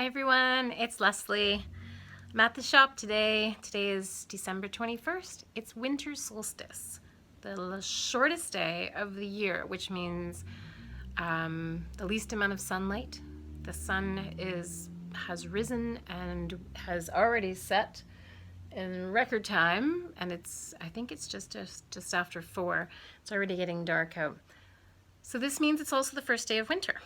Hi everyone, it's Leslie. I'm at the shop today. Today is December 21st. It's winter solstice, the shortest day of the year, which means the least amount of sunlight. The sun has risen and has already set in record time, and I think it's just after 4. It's already getting dark out. So this means it's also the first day of winter,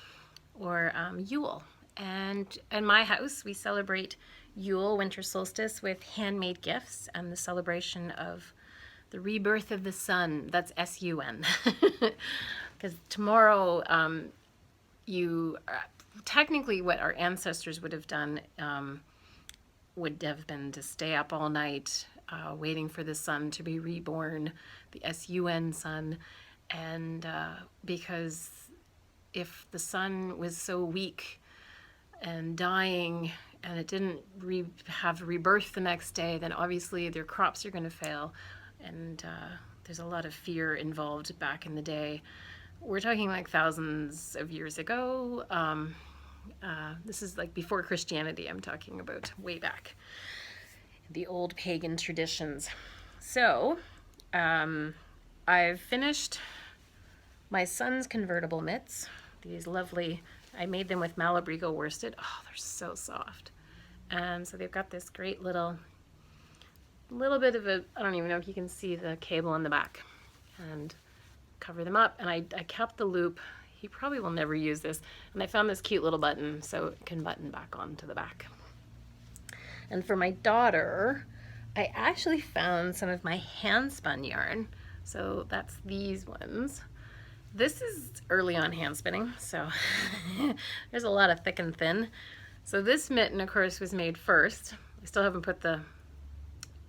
or Yule. And in my house, we celebrate Yule, winter solstice, with handmade gifts and the celebration of the rebirth of the sun. That's S-U-N. Because tomorrow, technically what our ancestors would have done would have been to stay up all night waiting for the sun to be reborn, the S-U-N sun. And because if the sun was so weak and dying and it didn't have rebirth the next day, then obviously their crops are going to fail. And there's a lot of fear involved back in the day. We're talking like thousands of years ago. This is like before Christianity, I'm talking about way back. The old pagan traditions. So I've finished my son's convertible mitts. These lovely, I made them with Malabrigo worsted. Oh, they're so soft. And so they've got this great little bit of a, I don't even know if you can see the cable in the back. And cover them up. And I kept the loop. He probably will never use this. And I found this cute little button so it can button back onto the back. And for my daughter, I actually found some of my hand spun yarn. So that's these ones. This is early on hand spinning, so there's a lot of thick and thin. So this mitten, of course, was made first. I still haven't put the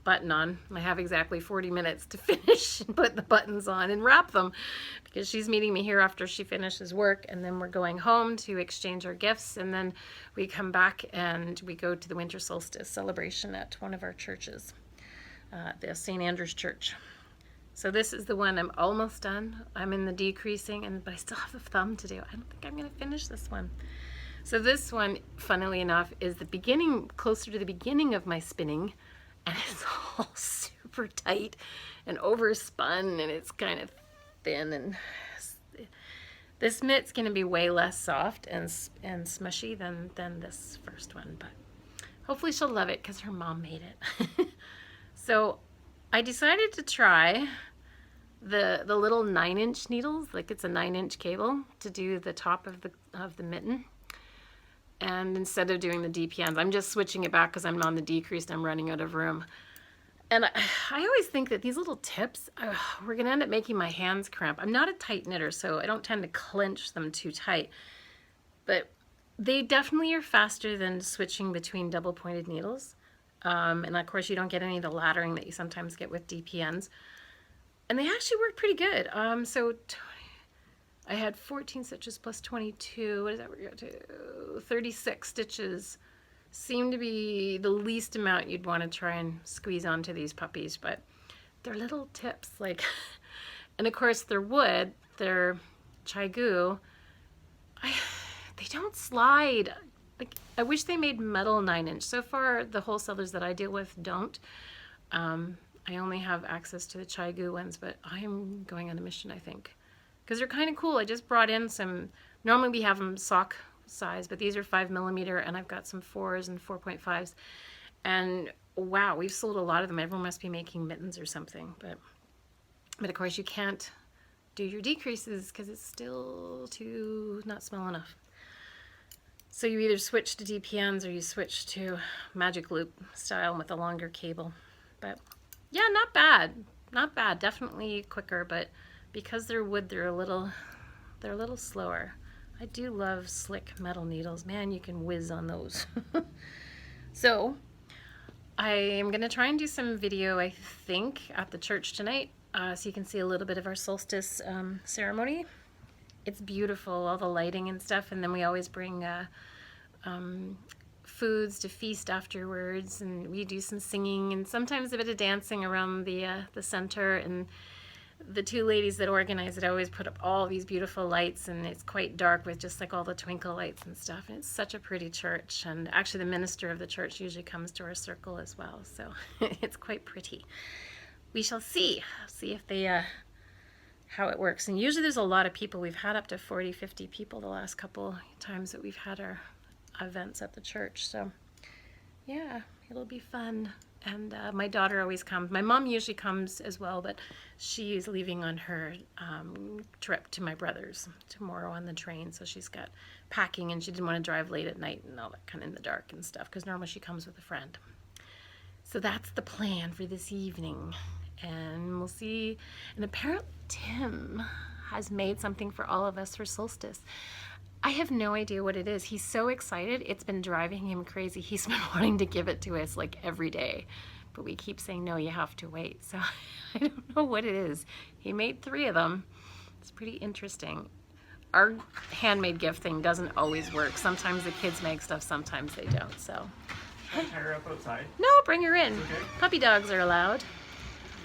button on. I have exactly 40 minutes to finish and put the buttons on and wrap them, because she's meeting me here after she finishes work, and then we're going home to exchange our gifts, and then we come back and we go to the winter solstice celebration at one of our churches, the St. Andrew's Church. So this is the one I'm almost done. I'm in the decreasing, but I still have a thumb to do. I don't think I'm going to finish this one. So this one, funnily enough, is the beginning, closer to the beginning of my spinning, and it's all super tight and overspun, and it's kind of thin. And this mitt's going to be way less soft and smushy than this first one, but hopefully she'll love it because her mom made it. So I decided to try the little 9-inch needles, like it's a 9-inch cable, to do the top of the mitten. And instead of doing the DPNs, I'm just switching it back because I'm on the decreased. I'm running out of room. And I always think that these little tips, we're going to end up making my hands cramp. I'm not a tight knitter, so I don't tend to clench them too tight. But they definitely are faster than switching between double pointed needles. And of course you don't get any of the laddering that you sometimes get with DPNs. And they actually work pretty good. So I had 14 stitches plus 22. What does that work out to? 36 stitches. Seem to be the least amount you'd want to try and squeeze onto these puppies, but they're little tips, like, and of course they're wood, they're chaigu. They don't slide. Like, I wish they made metal 9-inch. So far, the wholesalers that I deal with don't. I only have access to the chaigu ones, but I am going on a mission, I think, because they're kind of cool. I just brought in some, normally we have them sock size, but these are 5mm, and I've got some 4s and 4.5s. And wow, we've sold a lot of them. Everyone must be making mittens or something. But of course, you can't do your decreases because it's still too not small enough. So you either switch to DPNs or you switch to magic loop style with a longer cable. But yeah, not bad. Not bad. Definitely quicker, but because they're wood, they're a little slower. I do love slick metal needles. Man, you can whiz on those. So I am going to try and do some video, I think, at the church tonight, so you can see a little bit of our solstice ceremony. It's beautiful, all the lighting and stuff, and then we always bring foods to feast afterwards, and we do some singing and sometimes a bit of dancing around the center. And the two ladies that organize it always put up all these beautiful lights, and it's quite dark with just like all the twinkle lights and stuff, and it's such a pretty church. And actually the minister of the church usually comes to our circle as well, so it's quite pretty. We shall see if they how it works. And usually there's a lot of people. We've had up to 40-50 people the last couple times that we've had our events at the church, so yeah, it'll be fun. And my daughter always comes. My mom usually comes as well, but she is leaving on her trip to my brother's tomorrow on the train, so she's got packing, and she didn't want to drive late at night and all that kind of in the dark and stuff, because normally she comes with a friend. So that's the plan for this evening, and we'll see. And apparently Tim has made something for all of us for solstice. I have no idea what it is. He's so excited. It's been driving him crazy. He's been wanting to give it to us like every day, but we keep saying, no, you have to wait. So I don't know what it is. He made 3 of them. It's pretty interesting. Our handmade gift thing doesn't always work. Sometimes the kids make stuff, sometimes they don't. So Should I tie her up outside? no, bring her in. Okay. Puppy dogs are allowed.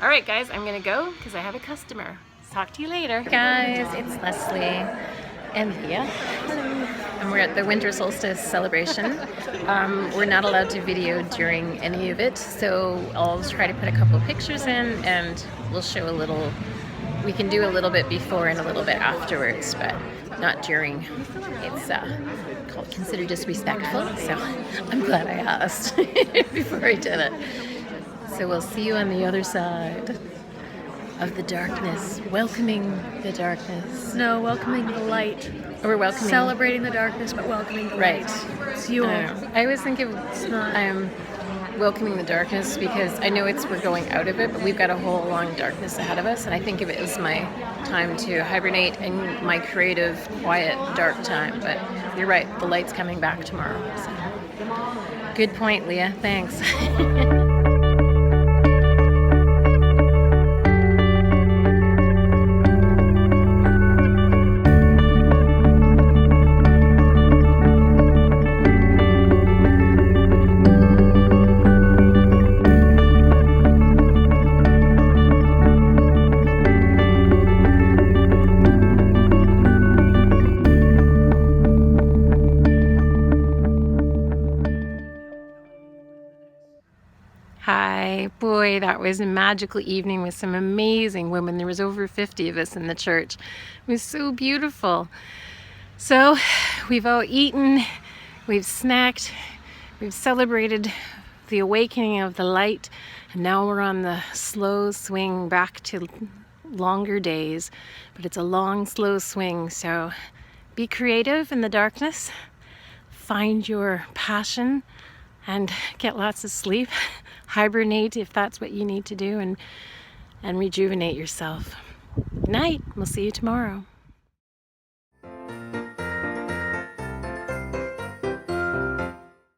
All right, guys, I'm gonna go because I have a customer. Talk to you later. Guys, it's Leslie and Leah. And we're at the winter solstice celebration. We're not allowed to video during any of it, so I'll try to put a couple of pictures in, and we'll show a little. We can do a little bit before and a little bit afterwards, but not during. It's considered disrespectful, so I'm glad I asked before I did it. So we'll see you on the other side of the darkness, welcoming the darkness. No, welcoming the light. Or we're welcoming. Celebrating the darkness, but welcoming the light. Right. It's you. I always think of welcoming the darkness because I know we're going out of it, but we've got a whole long darkness ahead of us, and I think of it as my time to hibernate and my creative, quiet, dark time. But you're right, the light's coming back tomorrow. So. Good point, Leah. Thanks. Hi, boy, that was a magical evening with some amazing women. There was over 50 of us in the church. It was so beautiful. So we've all eaten, we've snacked, we've celebrated the awakening of the light, and now we're on the slow swing back to longer days. But it's a long, slow swing, so be creative in the darkness, find your passion, and get lots of sleep. Hibernate if that's what you need to do, and rejuvenate yourself. Good night. We'll see you tomorrow.